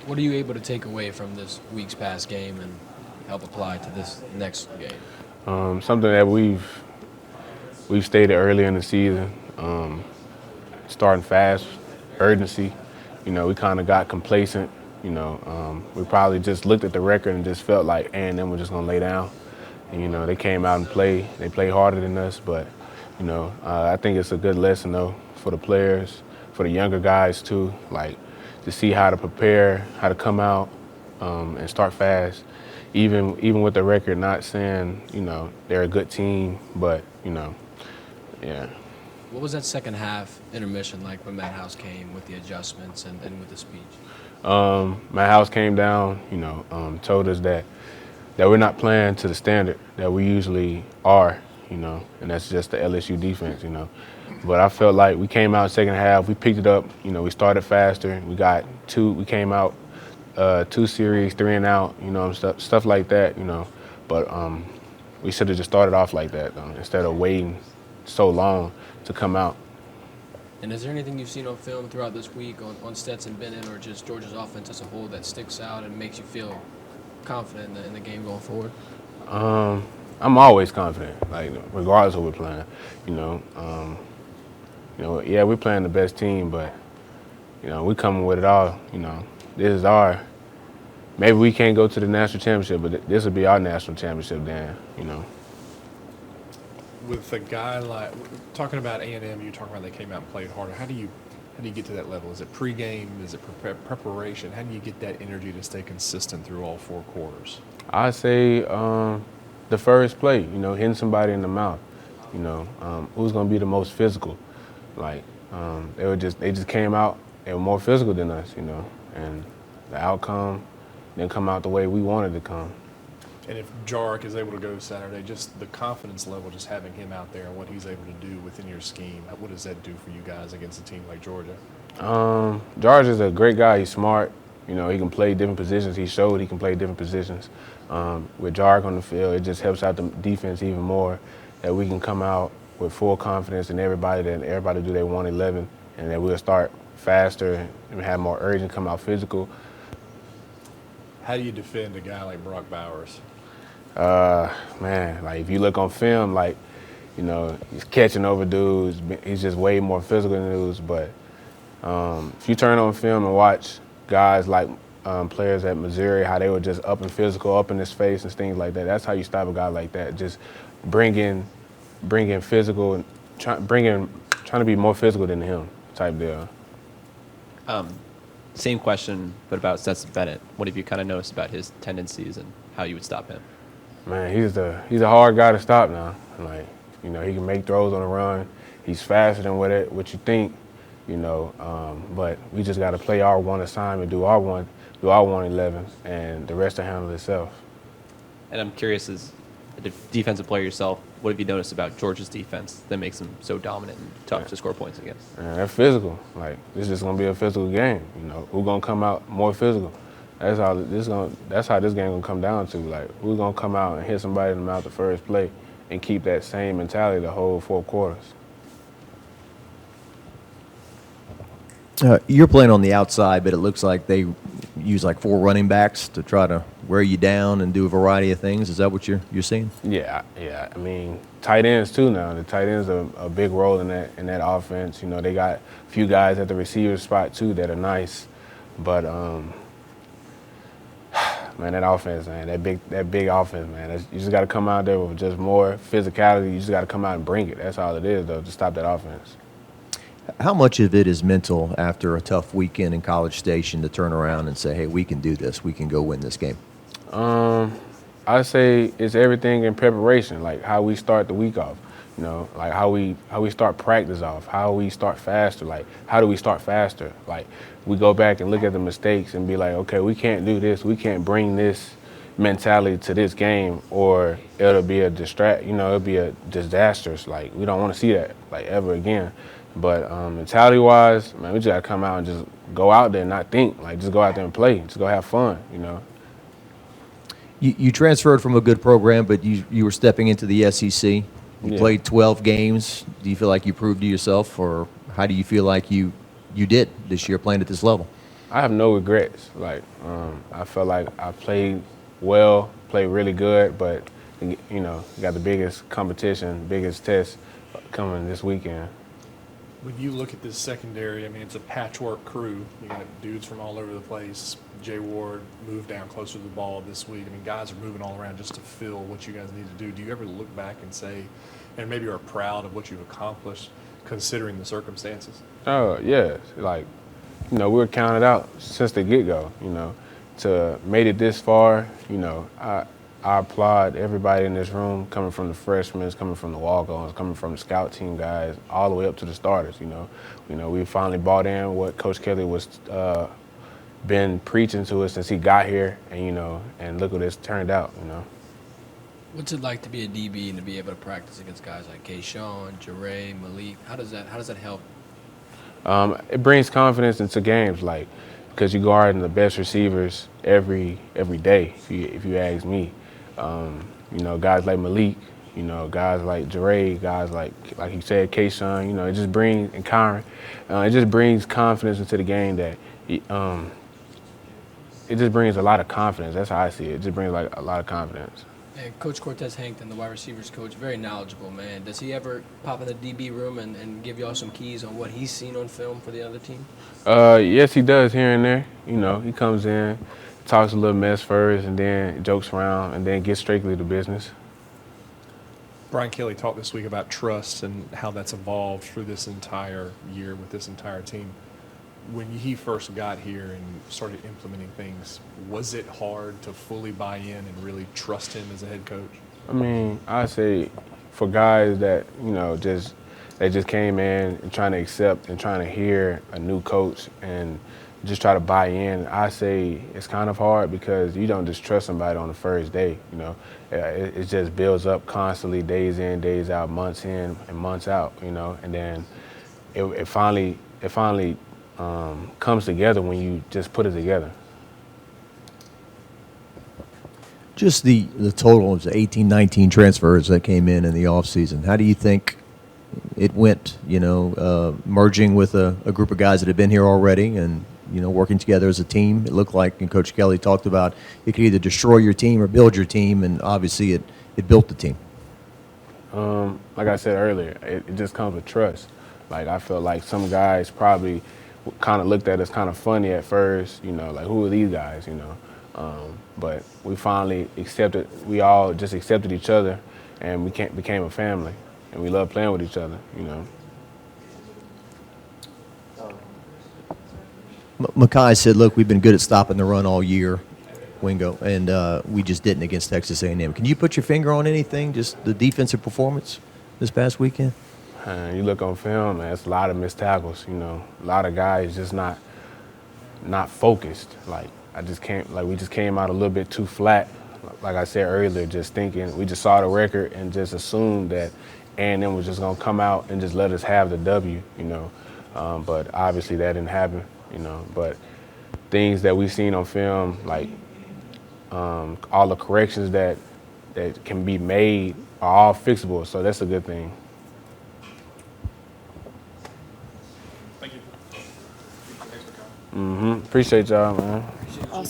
What are you able to take away from this week's past game and help apply to this next game? Something that we've stated earlier in the season, starting fast, urgency. We kind of got complacent. We probably just looked at the record and just felt like A&M was just gonna lay down. And they came out and played. They played harder than us, but I think it's a good lesson though for the players, for the younger guys too, like to see how to prepare, how to come out and start fast. Even with the record, not saying they're a good team, but yeah. What was that second half intermission like when Matt House came with the adjustments and with the speech? My house came down, told us that we're not playing to the standard that we usually are, and that's just the LSU defense. But I felt like we came out second half, we picked it up, we started faster, we came out 2 series, 3 and out, stuff like that, But we should have just started off like that instead of waiting so long to come out. And is there anything you've seen on film throughout this week on Stetson Bennett or just Georgia's offense as a whole that sticks out and makes you feel confident in the game going forward? I'm always confident, like regardless of who we're playing. Yeah, we're playing the best team, but we coming with it all. This is maybe we can't go to the national championship, but this will be our national championship then. With a guy like talking about A&M, you talking about they came out and played harder. How do you get to that level? Is it pregame? Is it preparation? How do you get that energy to stay consistent through all 4 quarters? I say the first play, hitting somebody in the mouth. Who's gonna be the most physical? Like they just came out. They were more physical than us, and the outcome didn't come out the way we wanted to come. And if Jarek is able to go Saturday, just the confidence level, just having him out there and what he's able to do within your scheme, what does that do for you guys against a team like Georgia? George is a great guy. He's smart. He can play different positions. He showed he can play different positions. With Jarek on the field, it just helps out the defense even more that we can come out with full confidence in everybody do their 111, and that we'll start faster and have more urgency, come out physical. How do you defend a guy like Brock Bowers? Man, like if you look on film, like, he's catching over dudes. He's just way more physical than dudes. But if you turn on film and watch guys like players at Missouri, how they were just up and physical, up in his face and things like that, that's how you stop a guy like that. Just bring in physical, and trying to be more physical than him type deal. Same question, but about Stetson Bennett. What have you kind of noticed about his tendencies and how you would stop him? Man, he's a hard guy to stop now. Like, he can make throws on the run. He's faster than what you think, but we just got to play our one assignment, do our 111, and the rest will handle itself. And I'm curious, as a defensive player yourself, what have you noticed about Georgia's defense that makes them so dominant and tough to score points against? Man, they're physical. Like, this is going to be a physical game. Who's going to come out more physical? That's how this game gonna come down to. Like, we're gonna come out and hit somebody in the mouth the first play and keep that same mentality the whole 4 quarters. You're playing on the outside, but it looks like they use like 4 running backs to try to wear you down and do a variety of things. Is that what you're seeing? Yeah. I mean, tight ends too now. The tight ends are a big role in that offense. They got a few guys at the receiver spot too that are nice, but man, that offense, man, that big offense, man. You just got to come out there with just more physicality. You just got to come out and bring it. That's all it is, though, to stop that offense. How much of it is mental after a tough weekend in College Station to turn around and say, hey, we can do this. We can go win this game? I say it's everything in preparation, like how we start the week off. Like how we start practice off, how we start faster, like how do we start faster? Like we go back and look at the mistakes and be like, okay, we can't do this, we can't bring this mentality to this game or it'll be it'll be a disastrous, like we don't want to see that like ever again. But mentality-wise, man, we just gotta come out and just go out there and not think, like just go out there and play, just go have fun, You transferred from a good program, but you were stepping into the SEC. You played 12 games. Do you feel like you proved to yourself, or how do you feel like you did this year playing at this level? I have no regrets. Like, I felt like I played well, played really good, but you know, got the biggest competition, biggest test coming this weekend. When you look at this secondary, I mean, it's a patchwork crew. You got dudes from all over the place. Jay Ward moved down closer to the ball this week. I mean, guys are moving all around just to fill what you guys need to do. Do you ever look back and say, and maybe are proud of what you've accomplished considering the circumstances? Oh, yeah. Like, you know, we were counted out since the get-go, you know. To made it this far, you know, I applaud everybody in this room, coming from the freshmen, coming from the walk-ons, coming from the scout team guys, all the way up to the starters, you know. You know, we finally bought in what Coach Kelly was been preaching to us since he got here, and, you know, and look what it's turned out, you know. What's it like to be a DB and to be able to practice against guys like Kayshawn, Jare, Malik? How does that help? It brings confidence into games, like, because you guarding the best receivers every day. If you ask me, you know, guys like Malik, you know, guys like Jare, guys like you said, Kayshawn. You know, it just brings and Kyron. It just brings confidence into the game that. It just brings a lot of confidence. That's how I see it. It just brings like a lot of confidence. And Coach Cortez Hankton, the wide receivers coach, very knowledgeable, man. Does he ever pop in the DB room and give y'all some keys on what he's seen on film for the other team? Yes, he does here and there. You know, he comes in, talks a little mess first, and then jokes around, and then gets strictly to business. Brian Kelly talked this week about trust and how that's evolved through this entire year with this entire team. When he first got here and started implementing things, was it hard to fully buy in and really trust him as a head coach? I mean, I say for guys that, you know, they just came in and trying to accept and trying to hear a new coach and just try to buy in, I say it's kind of hard because you don't just trust somebody on the first day, you know. It just builds up constantly, days in, days out, months in and months out, you know, and then it finally comes together when you just put it together. Just the total of the 18, 19 transfers that came in the offseason. How do you think it went, you know, merging with a group of guys that have been here already and, you know, working together as a team? It looked like, and Coach Kelly talked about, it could either destroy your team or build your team, and obviously it built the team. Like I said earlier, it just comes with trust. Like, I feel like some guys probably kind of looked at us kind of funny at first, you know, like, who are these guys, you know? But we finally we all just accepted each other, and we became a family, and we love playing with each other, you know. Mekhi said, look, we've been good at stopping the run all year, Wingo, and we just didn't against Texas A&M. Can you put your finger on anything, just the defensive performance this past weekend? You look on film, man, it's a lot of missed tackles, you know. A lot of guys just not focused. Like, we just came out a little bit too flat. Like I said earlier, just thinking, we just saw the record and just assumed that A&M was just gonna come out and just let us have the W, you know. But obviously that didn't happen, you know. But things that we've seen on film, like all the corrections that can be made are all fixable, so that's a good thing. Appreciate y'all, man. Awesome.